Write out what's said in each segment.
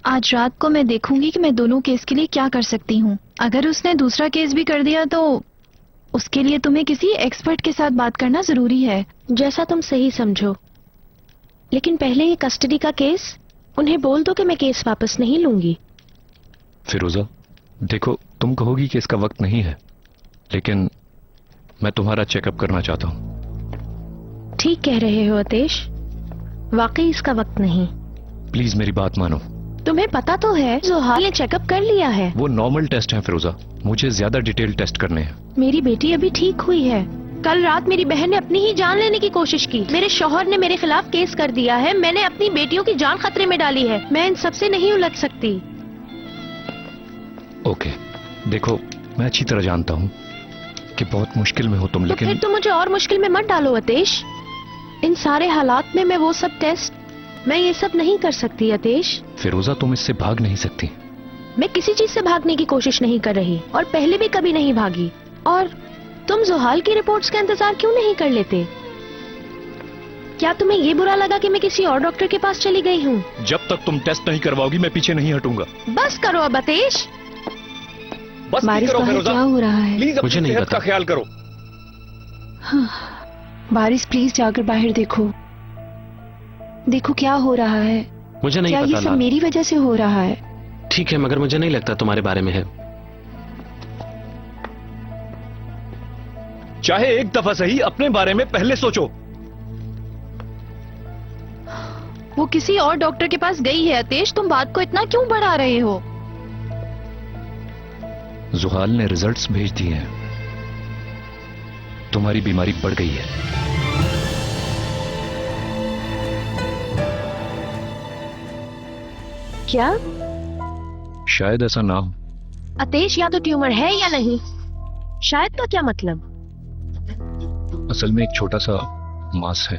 आज रात को मैं देखूंगी कि मैं दोनों केस के लिए क्या कर सकती हूँ। अगर उसने दूसरा केस भी कर दिया तो उसके लिए तुम्हें किसी एक्सपर्ट के साथ बात करना जरूरी है। जैसा तुम सही समझो, लेकिन पहले ये कस्टडी का केस, उन्हें बोल दो कि मैं केस वापस नहीं लूंगी। फिरोजा, देखो, तुम कहोगी कि इसका वक्त नहीं है, लेकिन मैं तुम्हारा चेकअप करना चाहता हूं। ठीक कह रहे हो अतेश, वाकई इसका वक्त नहीं। प्लीज मेरी बात मानो। तुम्हें पता तो है जोहाल ने चेकअप कर लिया है। वो नॉर्मल टेस्ट है फिरोजा, मुझे ज्यादा डिटेल टेस्ट करने हैं। मेरी बेटी अभी ठीक हुई है। कल रात मेरी बहन ने अपनी ही जान लेने की कोशिश की। मेरे शौहर ने मेरे खिलाफ केस कर दिया है। मैंने अपनी बेटियों की जान खतरे में डाली है। मैं इन सब से नहीं उलझ सकती। ओके, देखो, मैं अच्छी तरह जानता हूँ कि बहुत मुश्किल में हो तुम, तो लेकिन फिर तुम मुझे और मुश्किल में मत डालो अतेश। इन सारे हालात में मैं वो सब टेस्ट, मैं ये सब नहीं कर सकती अतेश। फिरोजा, तुम इससे भाग नहीं सकती। मैं किसी चीज से भागने की कोशिश नहीं कर रही और पहले भी कभी नहीं भागी। और तुम जोहाल की रिपोर्ट्स का इंतजार क्यों नहीं कर लेते? क्या तुम्हें ये बुरा लगा कि मैं किसी और डॉक्टर के पास चली गई हूँ? जब तक तुम टेस्ट नहीं करवाओगी मैं पीछे नहीं हटूंगा। बस करो अब अतेश। बस बारिश करो बाहर फिरोजा, क्या हो रहा है? प्लीज मुझे अपनी नहीं सेहत का पता। ख्याल करो। बारिश, प्लीज जाकर बाहर देखो। देखो क्या हो रहा है। मुझे नहीं क्या पता ये सब लाल। मेरी वजह से हो रहा है? ठीक है, मगर मुझे नहीं लगता तुम्हारे बारे में है। चाहे एक दफा सही अपने बारे में पहले सोचो। वो किसी और डॉक्टर के पास गई है अतेश, तुम बात को इतना क्यों बढ़ा रहे हो? जुहाल ने रिजल्ट्स भेज दिए हैं। तुम्हारी बीमारी बढ़ गई है। क्या शायद ऐसा ना हो। अतेश, या तो ट्यूमर है या नहीं। शायद का क्या मतलब? असल में एक छोटा सा मास है।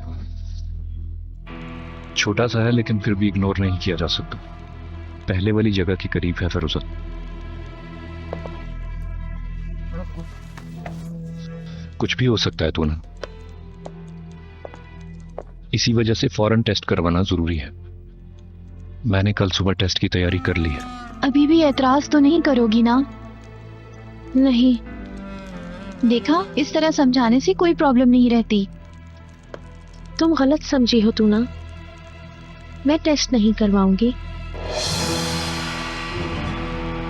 छोटा सा है लेकिन फिर भी इग्नोर नहीं किया जा सकता। पहले वाली जगह के करीब है फिरोजा। कुछ भी हो सकता है तो ना, इसी वजह से फौरन टेस्ट करवाना जरूरी है। मैंने कल सुबह टेस्ट की तैयारी कर ली है। अभी भी ऐतराज तो नहीं करोगी ना? नहीं। देखा, इस तरह समझाने से कोई प्रॉब्लम नहीं रहती। तुम गलत समझी हो तू ना। मैं टेस्ट नहीं करवाऊंगी।